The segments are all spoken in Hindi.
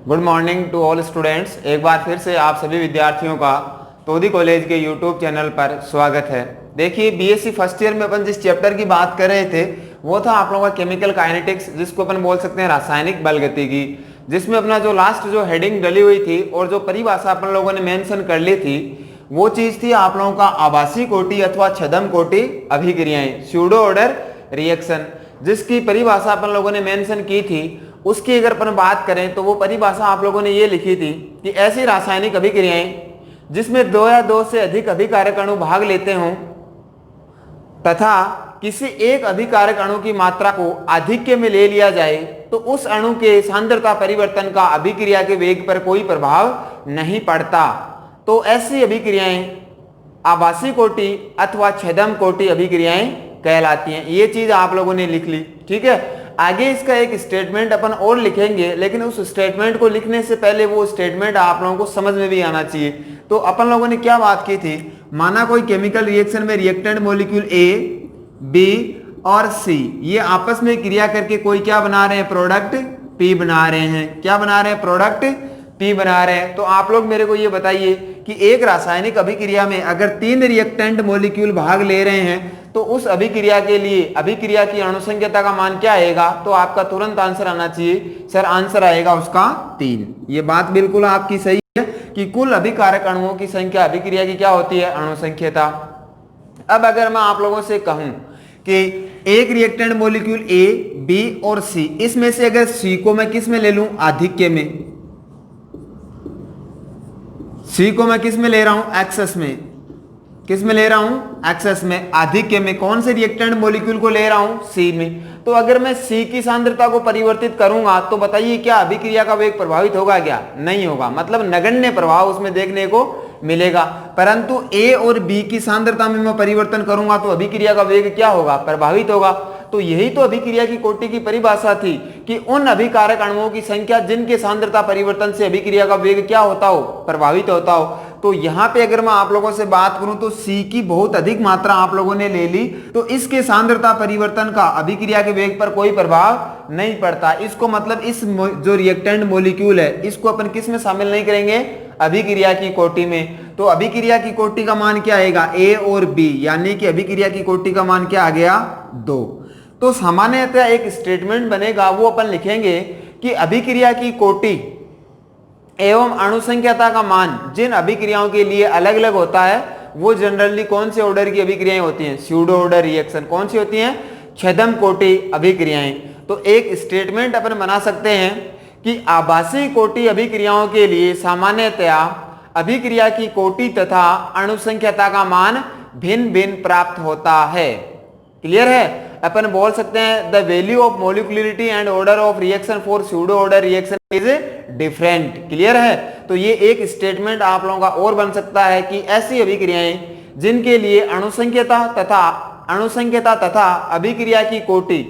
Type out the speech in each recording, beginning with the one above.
Good morning to all students. एक बार फिर से आप सभी विद्यार्थियों का तोदी कॉलेज के यूट्यूब चैनल पर स्वागत है। देखिए बीएससी फर्स्ट ईयर में अपन जिस चैप्टर की बात कर रहे थे वो था आप लोगों का केमिकल काइनेटिक्स, जिसको अपन बोल सकते हैं रासायनिक बलगतिकी, जिसमें अपना जो लास्ट जो हेडिंग डली हुई थी और जो परिभाषा अपन लोगों ने मेंशन कर ली थी वो चीज थी आप लोगों का आभासी कोटि अथवा छद्म कोटि अभिक्रियाएं, स्यूडो ऑर्डर रिएक्शन, जिसकी परिभाषा अपन लोगों ने मेंशन की थी। उसकी अगर अपन बात करें तो वो परिभाषा आप लोगों ने ये लिखी थी कि ऐसी रासायनिक अभिक्रियाएं जिसमें दो या दो से अधिक अभिकारक अणु भाग लेते हों तथा किसी एक अभिकारक अणु की मात्रा को आधिक्य में ले लिया जाए तो उस अणु के सांद्रता परिवर्तन का अभिक्रिया के वेग पर कोई प्रभाव नहीं पड़ता। तो ऐसी अभिक्रियाएं आभासी कोटि अथवा छद्म कोटि अभिक्रियाएं कहलाती हैं। ये चीज आप लोगों ने लिख ली, ठीक है। आगे इसका एक स्टेटमेंट अपन और लिखेंगे, लेकिन उस स्टेटमेंट को लिखने से पहले वो स्टेटमेंट आप लोगों को समझ में भी आना चाहिए। तो अपन लोगों ने क्या बात की थी, माना कोई केमिकल रिएक्शन में रिएक्टेंट मॉलिक्यूल ए, बी और सी ये आपस में क्रिया करके कोई क्या बना रहे हैं, प्रोडक्ट पी बना रहे हैं। क्या बना रहे हैं, प्रोडक्ट पी बना रहे हैं। तो आप लोग मेरे को ये बताइए कि एक रासायनिक अभिक्रिया में अगर 3 रिएक्टेंट मॉलिक्यूल भाग ले रहे हैं तो उस अभिक्रिया के लिए अभिक्रिया की अणुसंख्यता का मान क्या आएगा, तो आपका तुरंत आंसर आना चाहिए सर, आंसर आएगा उसका 3। ये बात बिल्कुल आपकी सही है कि कुल अभिकारक अणुओं की संख्या अभिक्रिया की क्या होती है, अणुसंख्यता। अब अगर मैं आप लोगों से कहूं कि एक रिएक्टेंट मॉलिक्यूल ए, बी और सी, इसमें से अगर सी को मैं किस में ले लूं, आधिक्य में, सी को मैं किस में ले रहा हूं, एक्सेस में, किस में ले रहा हूं, एक्सेस में, आधिक्य में। कौन से रिएक्टेंट मॉलिक्यूल को ले रहा हूं, सी में। तो अगर मैं सी की सांद्रता को परिवर्तित करूंगा तो बताइए क्या अभिक्रिया का वेग प्रभावित होगा, क्या नहीं होगा, मतलब नगण्य प्रभाव उसमें देखने को मिलेगा। परंतु ए और बी की सांद्रता में मैं परिवर्तन करूंगा तो अभिक्रिया का वेग क्या होगा, प्रभावित होगा। तो यही तो अभिक्रिया की कोटि की परिभाषा थी कि उन अभिकारक अणुओं की संख्या जिनके सांद्रता परिवर्तन से अभिक्रिया का वेग क्या होता हो, प्रभावित होता हो। तो यहाँ पे अगर मैं आप लोगों से बात करूं तो सी की बहुत अधिक मात्रा आप लोगों ने ले ली तो इसके सांद्रता परिवर्तन का अभिक्रिया के वेग पर कोई प्रभाव नहीं पड़ता। इसको मतलब इस जो रिएक्टेंट मॉलिक्यूल है इसको अपन किस में शामिल नहीं करेंगे, अभिक्रिया की कोटि में। तो अभिक्रिया की कोटि का मान क्या आएगा, ए और बी, यानी कि अभिक्रिया की कोटि का मान क्या आ गया, 2। तो सामान्यतः एक स्टेटमेंट बनेगा, वो अपन लिखेंगे कि अभिक्रिया की कोटि एवं अणुसंख्यता का मान जिन अभिक्रियाओं के लिए अलग अलग होता है वो जनरली कौन से ऑर्डर की अभिक्रियाएं होती हैं, स्यूडो ऑर्डर रिएक्शन। कौन सी होती हैं, छद्म कोटि अभिक्रियाएं। तो एक स्टेटमेंट अपन बना सकते हैं कि आभासी कोटि अभिक्रियाओं के लिए सामान्यतया अभिक्रिया की कोटि तथा अणुसंख्यता का मान भिन्न भिन्न प्राप्त होता है। क्लियर है। अपन बोल सकते हैं the value of molecularity and order of reaction for pseudo order reaction is different. Clear है। तो ये एक स्टेटमेंट आप लोगों का और बन सकता है कि ऐसी अभिक्रियाएं जिनके लिए अणुसंख्यता तथा अभिक्रिया की कोटि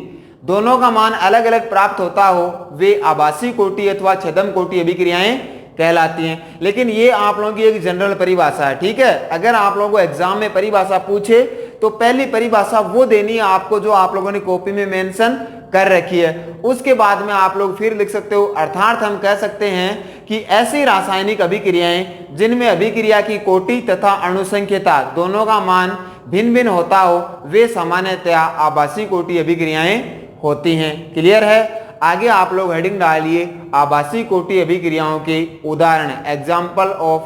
दोनों का मान अलग अलग प्राप्त होता हो वे आभासी कोटि अथवा छद्म कोटि अभिक्रियाएं कहलाती हैं। लेकिन ये आप लोगों की एक जनरल परिभाषा है, ठीक है। अगर आप लोगों को एग्जाम में परिभाषा पूछे तो पहली परिभाषा वो देनी है आपको जो आप लोगों ने कॉपी में मेंशन कर रखी है। उसके बाद में आप लोग फिर लिख सकते हो, अर्थात हम कह सकते हैं कि ऐसी रासायनिक अभिक्रियाएं जिनमें अभिक्रिया की कोटि तथा अणुसंख्यता दोनों का मान भिन्न भिन्न होता हो वे सामान्यतया आभासी कोटि अभिक्रियाएं होती हैं। क्लियर है। आगे आप लोग हेडिंग डालिए आभासी कोटि अभिक्रियाओं के उदाहरण, example of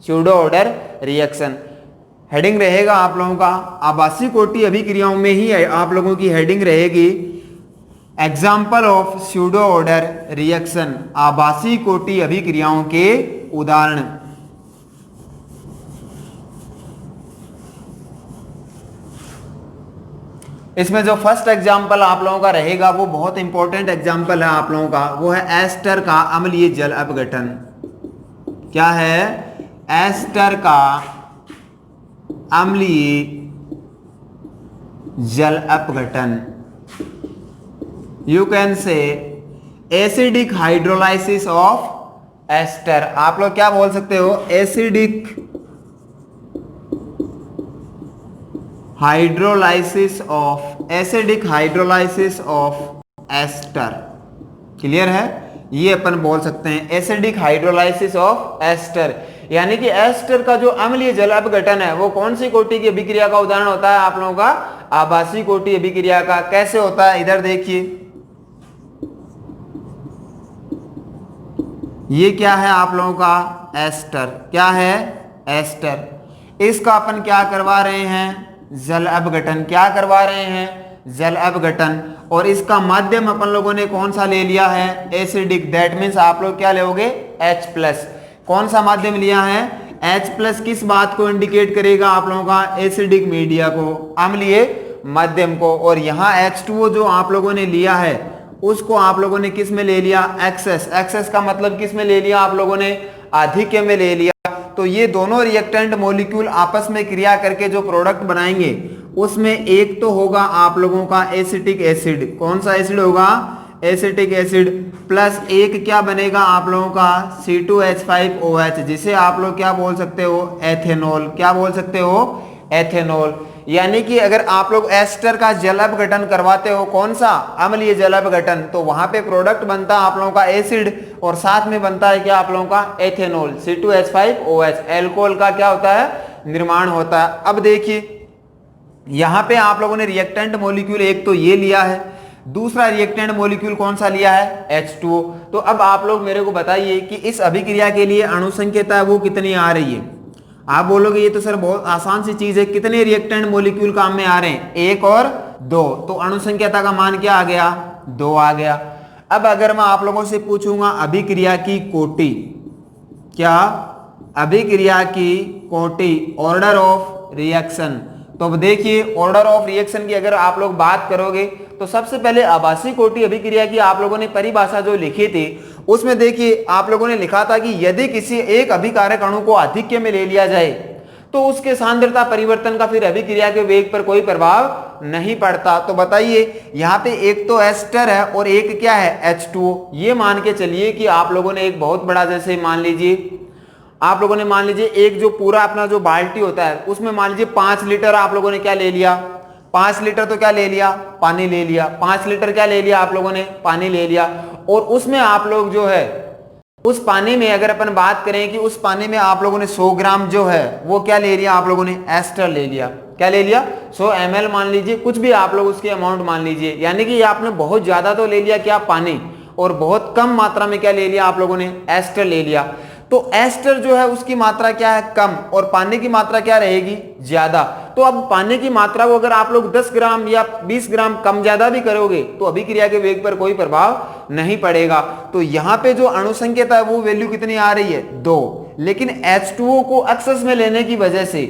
pseudo order reaction. Heading रहेगा आप लोगों का आभासी कोटि अभिक्रियाओं में ही आप लोगों की हेडिंग रहेगी example of pseudo order reaction, आभासी कोटि अभिक्रियाओं के उदाहरण। इसमें जो फर्स्ट एग्जाम्पल आप लोगों का रहेगा वो बहुत इंपॉर्टेंट एग्जाम्पल है आप लोगों का, वो है एस्टर का अम्लीय जल अपघटन। क्या है, एस्टर का अम्लीय जल अपघटन। You can say acidic hydrolysis of ester. आप लोग क्या बोल सकते हो, acidic hydrolysis of ester. Clear है। ये अपन बोल सकते हैं एसिडिक हाइड्रोलाइसिस ऑफ एस्टर। यानी कि एस्टर का जो अम्लीय जल अपघटन है वो कौन सी कोटि की अभिक्रिया का उदाहरण होता है आप लोगों का? आभासी कोटि अभिक्रिया का। कैसे होता है इधर देखिए, ये क्या है आप लोगों का? एस्टर। क्या है? एस्टर। इसका अपन क्या करवा रहे हैं? जल अपघटन। क्या करवा रहे हैं? जल अपघटन। और इसका माध्यम अपन लोगों ने कौन सा ले लिया है? एसिडिक। दैट मीन्स आप लोग क्या लोगे? H+। कौन सा माध्यम लिया है? H+ किस बात को इंडिकेट करेगा आप लोगों का? एसिडिक मीडिया को, अम्लीय माध्यम को। और यहाँ H2O जो आप लोगों ने लिया है उसको आप लोगों ने किस में ले लिया? एक्सेस। एक्सेस का मतलब किस में ले लिया आप लोगों ने? आधिक्य में ले लिया। तो ये दोनों रिएक्टेंट मॉलिक्यूल आपस में क्रिया करके जो प्रोडक्ट बनाएंगे उसमें एक तो होगा आप लोगों का एसिटिक एसिड। कौन सा एसिड होगा? Acetic acid. प्लस एक क्या बनेगा आप लोगों का? C2H5OH, जिसे आप लोग क्या बोल सकते हो? एथेनॉल। क्या बोल सकते हो? एथेनॉल। यानी कि अगर आप लोग एस्टर का जल अपघटन करवाते हो, कौन सा? अम्लीय जल अपघटन, तो वहां पे प्रोडक्ट बनता है आप लोगों का एसिड और साथ में बनता है क्या आप लोगों का? एथेनॉल। C2H5OH एल्कोहल का क्या होता है? निर्माण होता है। अब देखिए यहां पे आप लोगों ने रिएक्टेंट मॉलिक्यूल एक तो ये लिया है, दूसरा रिएक्टेंट मॉलिक्यूल कौन सा लिया है? H2O। तो अब आप लोग मेरे को बताइए कि इस अभिक्रिया के लिए अणु संख्या वो कितनी आ रही है? आप बोलोगे ये तो सर बहुत आसान सी चीज है, कितने रिएक्टेंट मॉलिक्यूल काम में आ रहे हैं? 1 और 2। तो अणु संख्या का मान क्या आ गया? 2 आ गया। अब अगर मैं आप लोगों से पूछूंगा अभिक्रिया की कोटि, क्या? अभिक्रिया की कोटि, ऑर्डर ऑफ रिएक्शन। तो अब देखिए ऑर्डर ऑफ रिएक्शन की अगर आप लोग बात करोगे तो सबसे पहले आभासी कोटि अभिक्रिया की आप लोगों ने परिभाषा जो लिखी थी उसमें देखिए आप लोगों ने लिखा था कि यदि किसी एक अभिकारक अणु को आधिक्य में ले लिया जाए तो उसके सांद्रता परिवर्तन का फिर अभिक्रिया के वेग पर कोई प्रभाव नहीं पड़ता। तो बताइए यहाँ पे एक तो एस्टर है और एक क्या है? H2O। ये मान के चलिए कि आप लोगों ने एक बहुत बड़ा, जैसे मान लीजिए आप लोगों ने मान लीजिए एक जो पूरा अपना जो बाल्टी होता है उसमें मान लीजिए 5 लीटर आप लोगों ने क्या ले लिया? 5 लीटर तो क्या ले लिया? पानी ले लिया। 5 लीटर क्या ले लिया आप लोगों ने? पानी ले लिया। और उसमें आप लोग जो है उस पानी में अगर अपन बात करें कि उस पानी में आप लोगों ने 100 ग्राम जो है वो क्या ले लिया आप लोगों ने? एस्टर ले लिया। क्या ले लिया? 100 ml मान लीजिए, कुछ भी आप लोग उसकी अमाउंट मान लीजिए। यानी कि आपने बहुत ज्यादा तो ले लिया क्या? पानी। और बहुत कम मात्रा में क्या ले लिया आप लोगों ने? एस्टर ले लिया। तो एस्टर जो है उसकी मात्रा क्या है? कम। और पानी की मात्रा क्या रहेगी? ज्यादा। तो अब पानी की मात्रा को अगर आप लोग 10 ग्राम या 20 ग्राम कम ज्यादा भी करोगे तो अभिक्रिया के वेग पर कोई प्रभाव नहीं पड़ेगा। तो यहाँ पे जो अणु संख्या है वो वैल्यू कितनी आ रही है? 2। लेकिन H2O को एक्सेस में लेने की वजह से,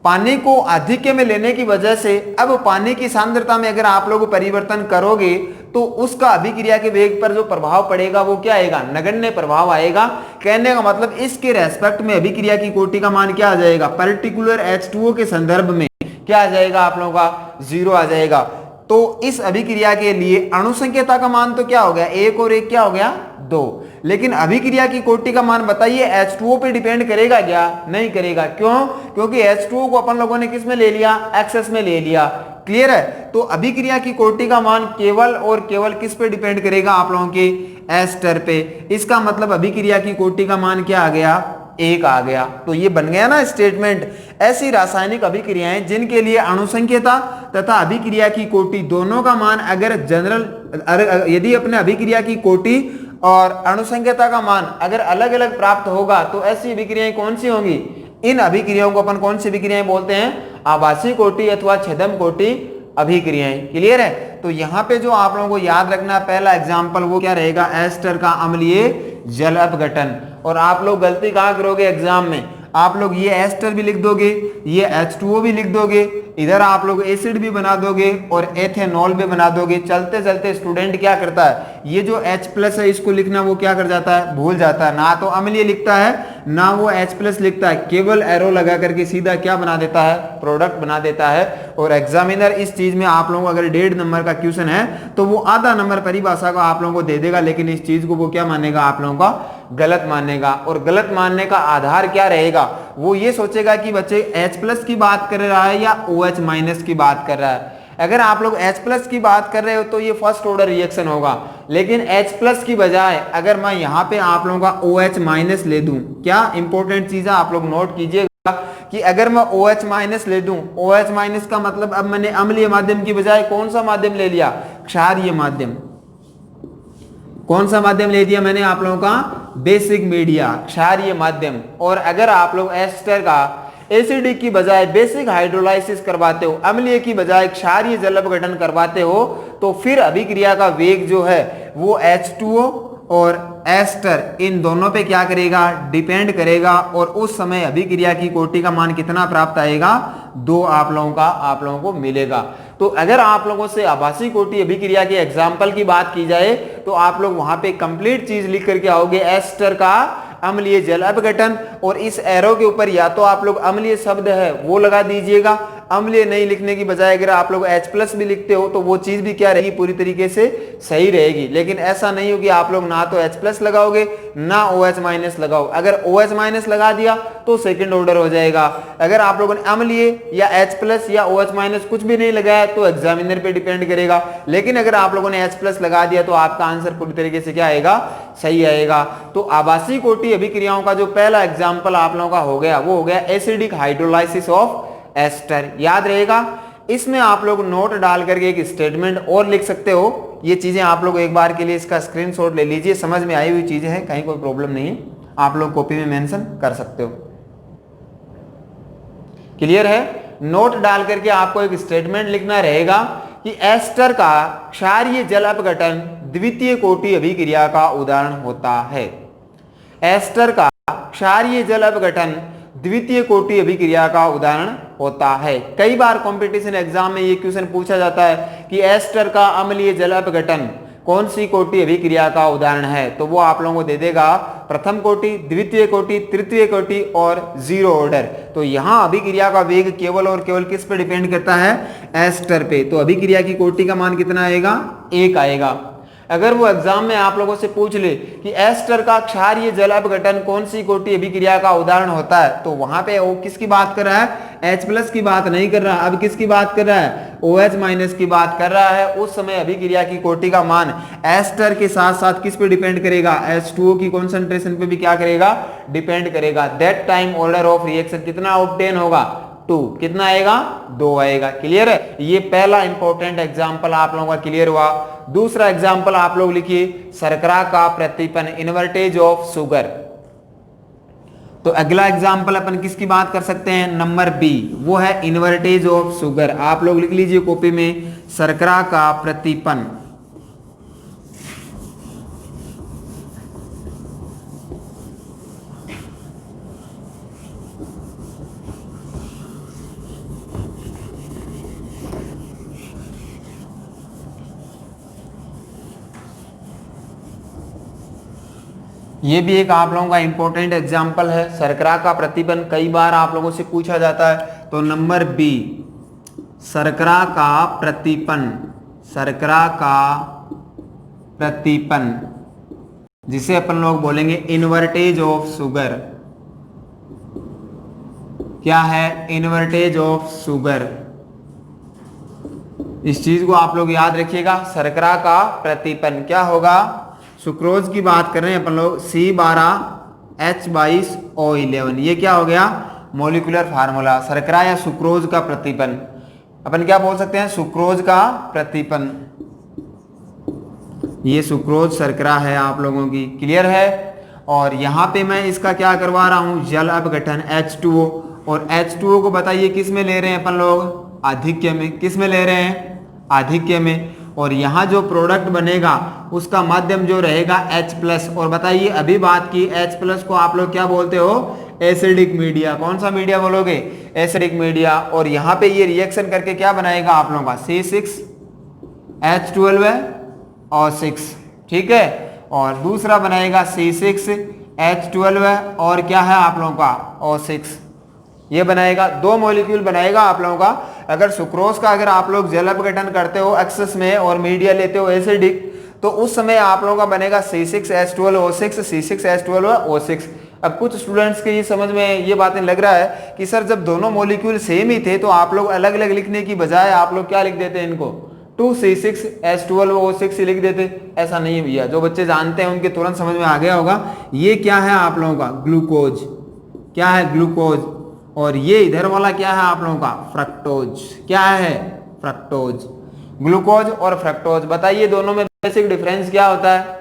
पानी को आधिक्य में लेने की वजह से अब पानी की सांद्रता में अगर आप लोग परिवर्तन करोगे तो उसका अभिक्रिया के वेग पर जो प्रभाव पड़ेगा वो क्या आएगा? नगण्य प्रभाव आएगा। कहने का मतलब इसके रेस्पेक्ट में अभिक्रिया की कोटि का मान क्या आ जाएगा? पर्टिकुलर H2O के संदर्भ में क्या आ जाएगा आप लोगों का? 0 आ जाएगा। तो इस अभिक्रिया के लिए अणु संख्या का मान तो क्या हो गया? 1 और 1 क्या हो गया? 2। लेकिन अभिक्रिया की कोटि का मान बताइए H2O पे डिपेंड करेगा क्या? नहीं करेगा। क्यों? क्योंकि H2O को अपन लोगों ने किस में ले लिया? एक्सेस में ले लिया। क्लियर है? तो अभिक्रिया की कोटि का मान केवल और केवल किस पे डिपेंड करेगा आप लोगों के? एस्टर पे। इसका मतलब अभिक्रिया की कोटि का मान क्या आ गया? 1 आ गया। तो ये बन गया ना स्टेटमेंट। ऐसी रासायनिक अभिक्रियाएं जिनके लिए अणु संख्या तथा अभिक्रिया की कोटि दोनों का मान अगर यदि अपने अभिक्रिया की कोटि और अणु संख्या का मान अगर अलग अलग प्राप्त होगा तो ऐसी अभिक्रियाएं कौन सी होंगी? इन अभिक्रियाओं को अपन कौन सी अभिक्रियाएं बोलते हैं? आभासी कोटि अथवा छेदम कोटि अभिक्रियाएं। क्लियर है? तो यहाँ पे जो आप लोगों को याद रखना पहला एग्जाम्पल वो क्या रहेगा? एस्टर का अम्लीय जल अपघटन। और आप लोग गलती कहाँ करोगे एग्जाम में? आप लोग ये एस्टर भी लिख दोगे, ये H2O भी लिख दोगे, इधर आप लोग एसिड भी बना दोगे और एथेनॉल भी बना दोगे। चलते चलते स्टूडेंट क्या करता है? ये जो H+ है इसको लिखना वो क्या कर जाता है? भूल जाता है। ना तो अम्लीय लिखता है ना वो H+ लिखता है, केवल एरो लगा करके सीधा क्या बना देता है? प्रोडक्ट बना देता है। और एग्जामिनर इस चीज में आप लोगों को अगर 1.5 नंबर का क्वेश्चन है तो वो आधा नंबर परिभाषा को आप लोगों को दे देगा, लेकिन इस चीज को वो क्या मानेगा? आप लोगों का गलत मानेगा। और गलत मानने का आधार क्या रहेगा? वो ये सोचेगा कि बच्चे H+ की बात कर रहा है या OH- की बात कर रहा है। अगर आप लोग H+ की बात कर रहे हो तो ये फर्स्ट ऑर्डर रिएक्शन होगा। लेकिन H+ की बजाय अगर मैं यहाँ पे आप लोगों का OH- ले दूं, क्या इंपॉर्टेंट चीज है आप लोग नोट कीजिएगा कि अगर मैं OH- ले दूं, OH- का मतलब अब मैंने अम्लीय माध्यम की बजाय कौन सा माध्यम ले लिया, क्षारीय माध्यम। कौन सा माध्यम ले दिया मैंने आप लोगों का, बेसिक मीडिया, क्षारीय माध्यम। और अगर आप लोग एस्टर का एसिडिक की बजाय बेसिक हाइड्रोलाइसिस करवाते हो, अम्लीय की बजाय क्षारीय जल अपघटन करवाते हो, तो फिर अभिक्रिया का वेग जो है वो H2O और एस्टर इन दोनों पे क्या करेगा, डिपेंड करेगा। और उस समय अभिक्रिया की कोटि का मान कितना प्राप्त आएगा, 2 आप लोगों को मिलेगा। तो अगर आप लोगों से आभासी कोटि अभिक्रिया के एग्जाम्पल की बात की जाए तो आप लोग वहां पे कंप्लीट चीज लिख करके आओगे, एस्टर का अम्लीय जल अपघटन, और इस एरो के ऊपर या तो आप लोग अम्लीय शब्द है वो लगा दीजिएगा, अम्लीय नहीं लिखने की बजाय अगर आप लोग H+ भी लिखते हो तो वो चीज भी क्या रहेगी, पूरी तरीके से सही रहेगी। लेकिन ऐसा नहीं हो कि आप लोग ना तो H+ लगाओगे ना OH- लगाओ। अगर OH- लगा दिया तो सेकंड ऑर्डर हो जाएगा। अगर आप लोगों ने अम्लीय या H+ या OH- कुछ भी नहीं लगाया तो एग्जामिनर पे डिपेंड करेगा। लेकिन अगर आप लोगों ने H+ लगा दिया तो आपका आंसर पूरी तरीके से क्या आएगा, सही आएगा। तो आभासी कोटि अभिक्रियाओं का जो पहला एग्जाम्पल आप लोगों का हो गया वो हो गया एसिडिक हाइड्रोलाइसिस ऑफ एस्टर। याद रहेगा, इसमें आप लोग नोट डाल करके एक स्टेटमेंट और लिख सकते हो। ये चीजें आप लोग एक बार के लिए इसका स्क्रीनशॉट ले लीजिए, समझ में आई हुई चीजें हैं, कहीं कोई प्रॉब्लम नहीं है, आप लोग कॉपी में मेंशन कर सकते हो। क्लियर है? नोट डाल करके आपको एक स्टेटमेंट लिखना रहेगा कि एस्टर का क्षारीय जल अपघटन द्वितीय कोटि अभिक्रिया का उदाहरण होता है। एस्टर का क्षारीय जल अपघटन द्वितीय कोटि अभिक्रिया का उदाहरण होता है। कई बार कंपटीशन एग्जाम में ये क्वेश्चन पूछा जाता है कि एस्टर का अम्लीय जल अपघटन कौन सी कोटि अभिक्रिया का उदाहरण है, तो वो आप लोगों को दे देगा प्रथम कोटि, द्वितीय कोटि, तृतीय कोटि और 0 ऑर्डर। तो यहां अभिक्रिया का वेग केवल और केवल किस पे डिपेंड करता है, एस्टर पे। तो अभिक्रिया की कोटि का मान कितना आएगा, 1 आएगा। अगर वो एग्जाम में आप लोगों से पूछ ले कि एस्टर का क्षारीय जल अपघटन कौन सी कोटि अभिक्रिया का उदाहरण होता है, तो वहां पे वो किसकी बात कर रहा है, H+ की बात नहीं कर रहा, अब किसकी बात कर रहा है, OH- की बात कर रहा है। उस समय अभिक्रिया की कोटि का मान एस्टर के साथ साथ किस पे डिपेंड करेगा, H2O की कॉन्सेंट्रेशन पे भी क्या करेगा, डिपेंड करेगा। That time order of reaction कितना ऑब्टेन होगा, 2। कितना आएगा, 2 आएगा। क्लियर है? ये पहला इंपॉर्टेंट एग्जांपल आप लोगों का क्लियर हुआ। दूसरा एग्जांपल आप लोग लिखिए, शर्करा का प्रतिपन, इन्वर्टेज ऑफ शुगर। तो अगला एग्जांपल अपन किसकी बात कर सकते हैं, नंबर बी, वो है इन्वर्टेज ऑफ शुगर। आप लोग लिख लीजिए कॉपी में, शर्करा का प्रतिपन। ये भी एक आप लोगों का इंपॉर्टेंट एग्जाम्पल है, शर्करा का प्रतिपन कई बार आप लोगों से पूछा जाता है। तो नंबर बी, शर्करा का प्रतिपन, शर्करा का प्रतिपन जिसे अपन लोग बोलेंगे इन्वर्टेज ऑफ शुगर। क्या है, इन्वर्टेज ऑफ शुगर। इस चीज को आप लोग याद रखिएगा, शर्करा का प्रतिपन क्या होगा, सुक्रोज की बात कर रहे हैं अपन लोग, C12H22O11। ये क्या हो गया, मॉलिक्यूलर फार्मूला। शर्करा या सुक्रोज का प्रतिपन अपन क्या बोल सकते हैं, सुक्रोज का प्रतिपन। ये सुक्रोज शर्करा है आप लोगों की, क्लियर है। और यहां पे मैं इसका क्या करवा रहा हूं, जल अपघटन H2O। और H2O को बताइए किस में ले रहे हैं अपन लोग, आधिक्य में। किस में ले रहे हैं, आधिक्य में। और यहाँ जो प्रोडक्ट बनेगा उसका माध्यम जो रहेगा H+। और बताइए अभी बात की, H+ को आप लोग क्या बोलते हो, एसिडिक मीडिया। कौन सा मीडिया बोलोगे, एसिडिक मीडिया। और यहाँ पे ये रिएक्शन करके क्या बनाएगा आप लोगों का, C6H12O6, ठीक है। और दूसरा बनाएगा C6H12 और क्या है आप लोगों का, O6। ये बनाएगा, 2 मॉलिक्यूल बनाएगा आप लोगों का। अगर सुक्रोज का अगर आप लोग जल अपघटन करते हो एक्सेस में और मीडिया लेते हो एसिडिक, तो उस समय आप लोगों का बनेगा C6H12O6, C6H12O6। अब कुछ स्टूडेंट्स के ये समझ में ये बातें लग रहा है कि सर जब दोनों मॉलिक्यूल सेम ही थे तो आप लोग अलग अलग लिखने की बजाय आप लोग क्या लिख देते हैं, इनको 2C6H12O6 लिख देते। ऐसा नहीं है भैया, जो बच्चे जानते हैं उनके तुरंत समझ में आ गया होगा। ये क्या है आप लोगों का? ग्लूकोज। क्या है? ग्लूकोज। और ये इधर वाला क्या है आप लोगों का? फ्रक्टोज। क्या है? फ्रक्टोज। ग्लूकोज और फ्रक्टोज, बताइए दोनों में बेसिक डिफरेंस क्या होता है?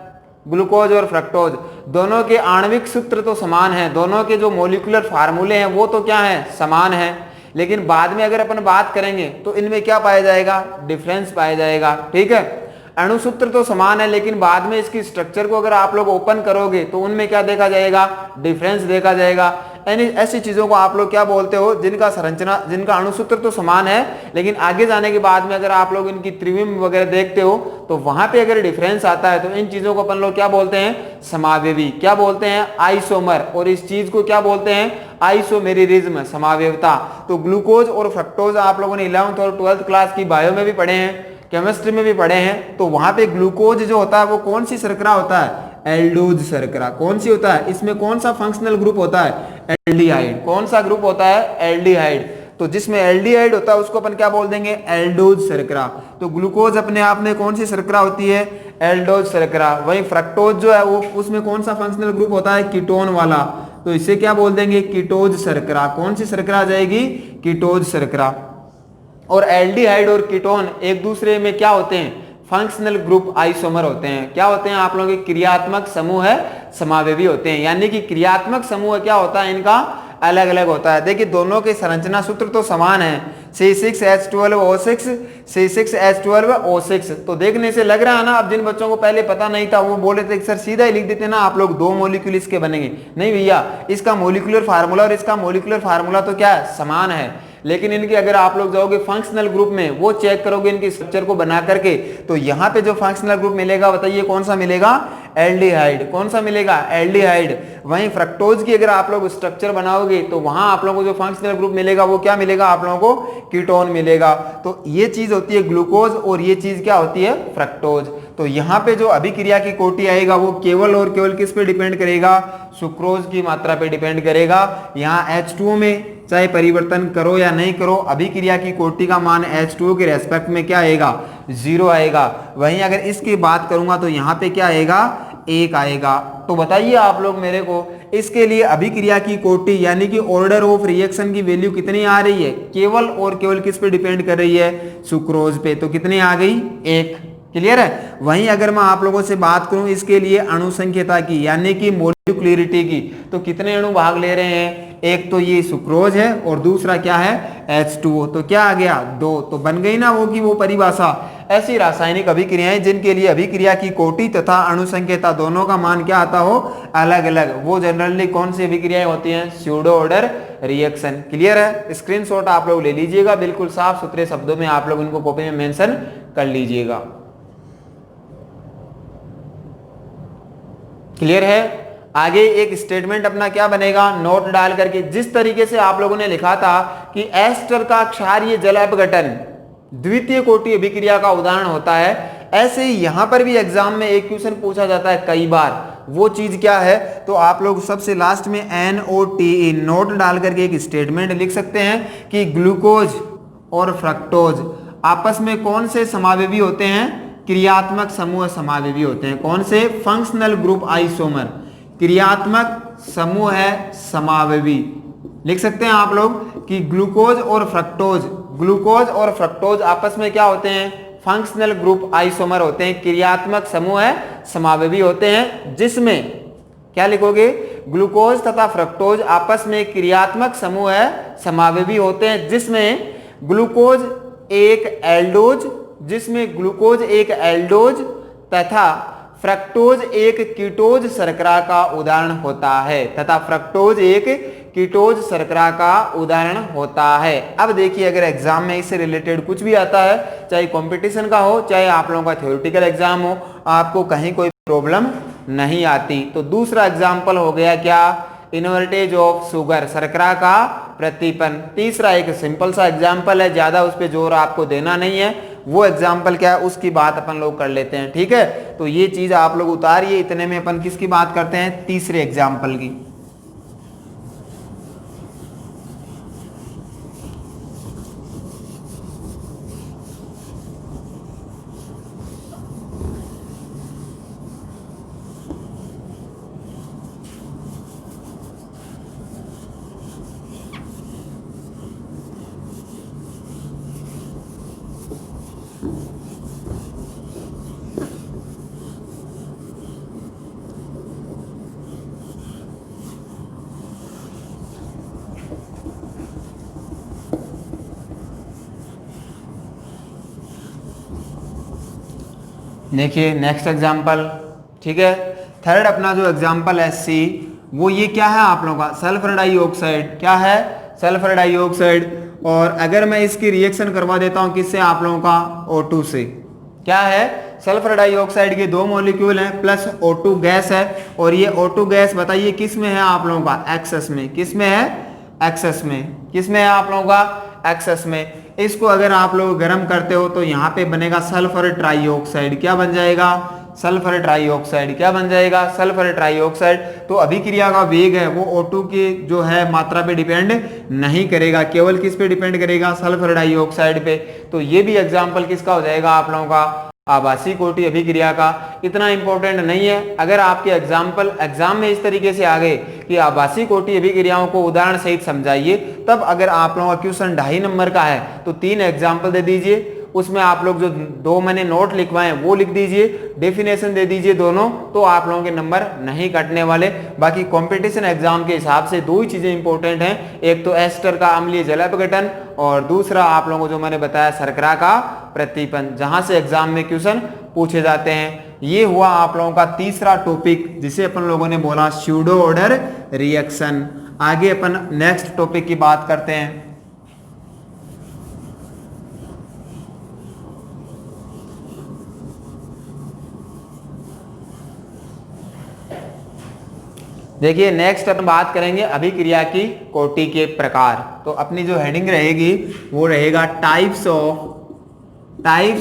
ग्लूकोज और फ्रक्टोज दोनों के आणविक सूत्र तो समान है, दोनों के जो मोलिकुलर फार्मूले हैं वो तो क्या है? समान है। लेकिन बाद में अगर अपन बात करेंगे तो इनमें क्या पाया जाएगा? डिफरेंस पाया जाएगा। ठीक है, अणुसूत्र तो समान है लेकिन बाद में इसकी स्ट्रक्चर को अगर आप लोग ओपन करोगे तो उनमें क्या देखा जाएगा? डिफरेंस देखा जाएगा। यानी ऐसी चीजों को आप लोग क्या बोलते हो? जिनका संरचना, जिनका अणुसूत्र तो समान है लेकिन आगे जाने के बाद में अगर आप लोग इनकी त्रिविम वगैरह देखते हो तो वहां पे अगर डिफरेंस आता है तो इन चीजों को अपन लोग क्या बोलते हैं? समावयवी। क्या बोलते हैं? आइसोमर। और इस चीज को क्या बोलते हैं? आइसोमेरिज्म, समावयवता। तो ग्लूकोज और फ्रक्टोज आप लोगों ने 11th और 12th क्लास की बायो में भी पढ़े हैं, केमिस्ट्री में भी पढ़े हैं। तो वहां पे ग्लूकोज जो होता है वो कौन सी शर्करा होता है? एल्डोज शर्करा। कौन सी होता है? इसमें कौन सा फंक्शनल ग्रुप होता है? एल्डिहाइड। कौन सा ग्रुप होता है? एल्डिहाइड। तो जिसमें एल्डिहाइड होता है उसको अपन क्या बोल देंगे? एल्डोज शर्करा। तो ग्लूकोज अपने आप में कौन सी शर्करा होती है? एल्डोज शर्करा। वहीं फ्रक्टोज जो है वो उसमें कौन सा फंक्शनल ग्रुप होता है? कीटोन वाला। तो इसे क्या बोल देंगे? कीटोज शर्करा। कौन सी शर्करा आ जाएगी? कीटोज शर्करा। और एल्डिहाइड और कीटोन एक दूसरे में क्या होते हैं? फंक्शनल ग्रुप आइसोमर होते हैं। क्या होते हैं आप लोगों के? क्रियात्मक समूह है, समावयवी होते हैं। यानी कि क्रियात्मक समूह क्या होता है? इनका अलग अलग होता है। देखिए दोनों के संरचना सूत्र तो समान है, C6H12O6, C6H12O6। तो देखने से लग रहा है ना, अब जिन बच्चों को पहले पता नहीं था वो बोले थे सर सीधा ही लिख देते ना आप लोग, दो मॉलिक्यूल इसके बनेंगे। नहीं भैया, इसका मॉलिक्यूलर फार्मूला और इसका मॉलिक्यूलर फार्मूला तो क्या है? समान है। लेकिन इनके अगर आप लोग जाओगे फंक्शनल ग्रुप में, वो चेक करोगे इनकी स्ट्रक्चर को बना करके, तो यहाँ पे जो फंक्शनल ग्रुप मिलेगा बताइए कौन सा मिलेगा? एल्डिहाइड। कौन सा मिलेगा? एल्डिहाइड। वहीं फ्रक्टोज की अगर आप लोग स्ट्रक्चर बनाओगे तो वहां आप लोगों को जो फंक्शनल ग्रुप मिलेगा वो क्या मिलेगा? आप लोगों को कीटोन मिलेगा। तो ये चीज होती है ग्लूकोज और ये चीज क्या होती है? फ्रक्टोज। तो यहाँ पे जो अभिक्रिया की कोटि आएगा वो केवल और केवल किस पे डिपेंड करेगा? सुक्रोज की मात्रा पे डिपेंड करेगा। यहाँ H2O में चाहे परिवर्तन करो या नहीं करो, अभिक्रिया की कोटि का मान H2O के रेस्पेक्ट में क्या आएगा? 0 आएगा। वहीं अगर इसकी बात करूंगा तो यहाँ पे क्या आएगा? 1 आएगा। तो बताइए आप लोग मेरे को, इसके लिए अभिक्रिया की कोटि यानी कि ऑर्डर ऑफ रिएक्शन की वैल्यू कितनी आ रही है? केवल और केवल किस पे डिपेंड कर रही है? सुक्रोज पे। तो कितनी आ गई? 1। क्लियर है? वहीं अगर मैं आप लोगों से बात करूं इसके लिए अणुसंख्यता की यानी कि मोलिकुलरिटी की, तो कितने अणु भाग ले रहे हैं? एक तो ये सुक्रोज है और दूसरा क्या है? H2O। तो क्या आ गया? 2। तो बन गई ना वो की वो परिभाषा। ऐसी रासायनिक अभिक्रियाएं जिनके लिए अभिक्रिया की कोटि तथा अणुसंख्यता दोनों का मान क्या आता हो? अलग अलग, वो जनरली कौन सी अभिक्रियाएं होती हैं? Pseudo order reaction. क्लियर है? स्क्रीनशॉट आप लोग ले लीजिएगा, बिल्कुल साफ सुथरे शब्दों में आप लोग इनको कॉपी में मेंशन कर लीजिएगा। क्लियर है? आगे एक स्टेटमेंट अपना क्या बनेगा? नोट डाल करके जिस तरीके से आप लोगों ने लिखा था कि एस्टर का क्षारीय जल अपघटन द्वितीय कोटि अभिक्रिया का उदाहरण होता है, ऐसे ही यहां पर भी एग्जाम में एक क्वेश्चन पूछा जाता है कई बार। वो चीज क्या है? तो आप लोग सबसे लास्ट में NOTE नोट डाल करके एक स्टेटमेंट लिख सकते हैं कि ग्लूकोज और फ्रक्टोज आपस में कौन से समावयवी होते हैं? क्रियात्मक समूह समावयवी होते हैं। कौन से? Functional group isomer. क्रियात्मक समूह है समावयवी। लिख सकते हैं आप लोग कि ग्लूकोज और फ्रक्टोज आपस में क्या होते हैं? फंक्शनल ग्रुप आइसोमर होते हैं, क्रियात्मक समूह है समावयवी होते हैं। जिसमें क्या लिखोगे? ग्लूकोज तथा फ्रक्टोज आपस में क्रियात्मक समूह है समावयवी होते हैं, जिसमें ग्लूकोज एक एल्डोज तथा फ्रक्टोज एक कीटोज शर्करा का उदाहरण होता है। अब देखिए अगर एग्जाम में इससे रिलेटेड कुछ भी आता है, चाहे कंपटीशन का हो चाहे आप लोगों का थ्योरेटिकल एग्जाम हो, आपको कहीं कोई प्रॉब्लम नहीं आती। तो दूसरा एग्जाम्पल हो गया क्या? इनवर्टेज ऑफ शुगर, शर्करा का प्रतिपन्न। तीसरा एक सिंपल सा एग्जाम्पल है, ज्यादा उस पर जोर आपको देना नहीं है। वो एग्जाम्पल क्या है उसकी बात अपन लोग कर लेते हैं। ठीक है? तो ये चीज आप लोग उतारिए। इतने में अपन किसकी बात करते हैं? तीसरे एग्जाम्पल की। देखिए नेक्स्ट एग्जाम्पल, ठीक है। थर्ड अपना जो एग्जाम्पल है सी, वो ये क्या है आप लोगों का सल्फर डाइऑक्साइड, क्या है सल्फर डाइऑक्साइड। और अगर मैं इसकी रिएक्शन करवा देता हूं किससे आप लोगों का O2 से, क्या है सल्फर डाइऑक्साइड के दो मॉलिक्यूल हैं प्लस O2 गैस है। और ये O2 गैस बताइए किस में है आप लोगों का एक्सेस में, किस में है एक्सेस में, किस में है आप लोगों का एक्सेस में। इसको अगर आप लोग गर्म करते हो तो यहाँ पे बनेगा सल्फर ट्राइऑक्साइड, क्या बन जाएगा सल्फर ट्राइऑक्साइड, क्या बन जाएगा सल्फर ट्राइऑक्साइड। तो अभिक्रिया का वेग है वो O2 की जो है मात्रा पे डिपेंड नहीं करेगा, केवल किस पे डिपेंड करेगा सल्फर डाइऑक्साइड पे। तो ये भी एग्जांपल किसका हो जाएगा आप लोगों का आभासी कोटि अभिक्रिया का। इतना इंपॉर्टेंट नहीं है, अगर आपके एग्जाम में इस तरीके से आ गए कि आभासी कोटि अभिक्रियाओं को उदाहरण सहित समझाइए, तब अगर आप लोगों का क्वेश्चन 2.5 नंबर का है तो 3 एग्जाम्पल दे दीजिए, उसमें आप लोग जो 2 मैंने नोट लिखवाए वो लिख दीजिए, डेफिनेशन दे दीजिए दोनों, तो आप लोगों के नंबर नहीं कटने वाले। बाकी कंपटीशन एग्जाम के हिसाब से 2 ही चीजें इंपॉर्टेंट हैं, एक तो एस्टर का अम्लीय जल अपघटन और दूसरा आप लोगों को जो मैंने बताया शर्करा का प्रतिपन, जहां से एग्जाम में क्वेश्चन पूछे जाते हैं। ये हुआ आप लोगों का तीसरा टॉपिक जिसे अपन लोगों ने बोला स्यूडो ऑर्डर रिएक्शन। आगे अपन नेक्स्ट टॉपिक की बात करते हैं। देखिए नेक्स्ट अपन बात करेंगे अभिक्रिया की कोटि के प्रकार। तो अपनी जो हेडिंग रहेगी वो रहेगा types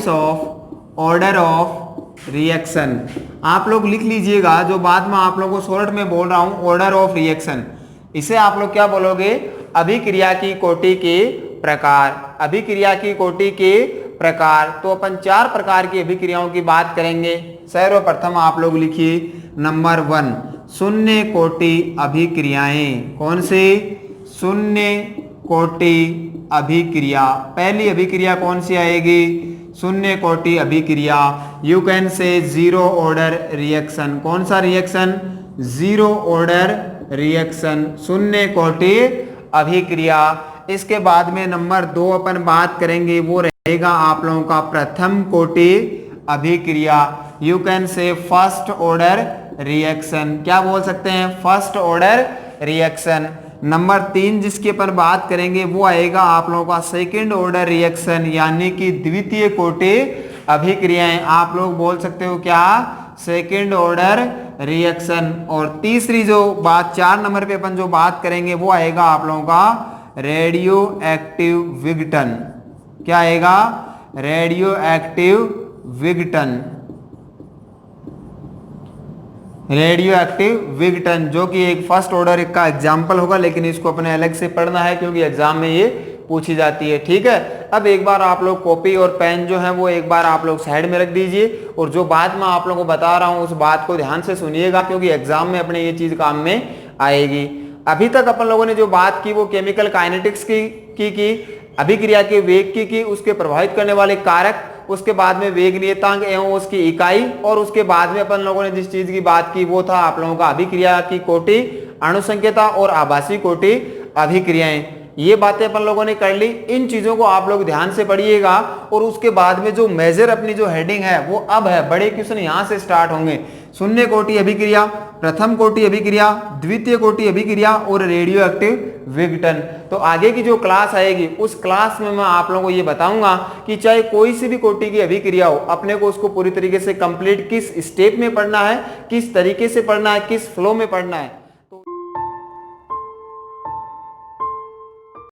of order of reaction. आप लोग लिख लीजिएगा, जो बाद में आप लोगों को शॉर्ट में बोल रहा हूं ऑर्डर ऑफ रिएक्शन, इसे आप लोग क्या बोलोगे अभिक्रिया की कोटि के प्रकार। अभिक्रिया की कोटि के प्रकार, तो अपन 4 प्रकार की अभिक्रियाओं की बात करेंगे। सर्वप्रथम आप लोग लिखिए नंबर 1 शून्य कोटि अभिक्रियाएं। कौन से शून्य कोटि अभिक्रिया, पहली अभिक्रिया कौन सी आएगी शून्य कोटि अभिक्रिया। यू कैन से जीरो ऑर्डर रिएक्शन, कौन सा रिएक्शन जीरो ऑर्डर रिएक्शन, शून्य कोटि अभिक्रिया। इसके बाद में नंबर 2 अपन बात करेंगे वो रहेगा आप लोगों का प्रथम कोटि अभिक्रिया। यू कैन से फर्स्ट ऑर्डर रिएक्शन, क्या बोल सकते हैं फर्स्ट ऑर्डर रिएक्शन। नंबर 3 जिसकी अपन बात करेंगे वो आएगा आप लोगों का सेकंड ऑर्डर रिएक्शन, यानी कि द्वितीय कोटि अभिक्रियाएं। आप लोग बोल सकते हो क्या सेकंड ऑर्डर रिएक्शन। और तीसरी जो बात 4 नंबर पे अपन जो बात करेंगे वो आएगा आप लोगों का रेडियो एक्टिव विघटन। क्या आएगा रेडियो एक्टिव विघटन, रेडियो एक्टिव विघटन, जो कि एक फर्स्ट ऑर्डर का एग्जाम्पल होगा, लेकिन इसको अपने अलग से पढ़ना है क्योंकि एग्जाम में ये पूछी जाती है। ठीक है, अब एक बार आप लोग कॉपी और पेन जो है वो एक बार आप लोग साइड में रख दीजिए, और जो बात मैं आप लोगों को बता रहा हूं उस बात को ध्यान से सुनिएगा क्योंकि एग्जाम में अपने ये चीज काम में आएगी। अभी तक अपन लोगों ने जो बात की वो केमिकल काइनेटिक्स की अभिक्रिया के वेग की उसके प्रभावित करने वाले कारक, उसके बाद में वेग नियतांक एवं उसकी इकाई, और उसके बाद में अपन लोगों ने जिस चीज की बात की वो था आप लोगों का अभिक्रिया की कोटि, अणुसंख्यता और आभासी कोटि अभिक्रियाएं। ये बातें अपन लोगों ने कर ली। इन चीजों को आप लोग ध्यान से पढ़िएगा, और उसके बाद में जो मेजर अपनी जो हेडिंग है वो अब है, बड़े क्वेश्चन यहां से स्टार्ट होंगे। शून्य कोटि अभिक्रिया, प्रथम कोटि अभिक्रिया, द्वितीय कोटि अभिक्रिया और रेडियो एक्टिव विघटन। तो आगे की जो क्लास आएगी उस क्लास में मैं आप लोगों को ये बताऊंगा कि चाहे कोई सी भी कोटि की अभिक्रिया हो, अपने को उसको पूरी तरीके से कंप्लीट किस स्टेप में पढ़ना है, किस तरीके से पढ़ना है, किस फ्लो में पढ़ना है।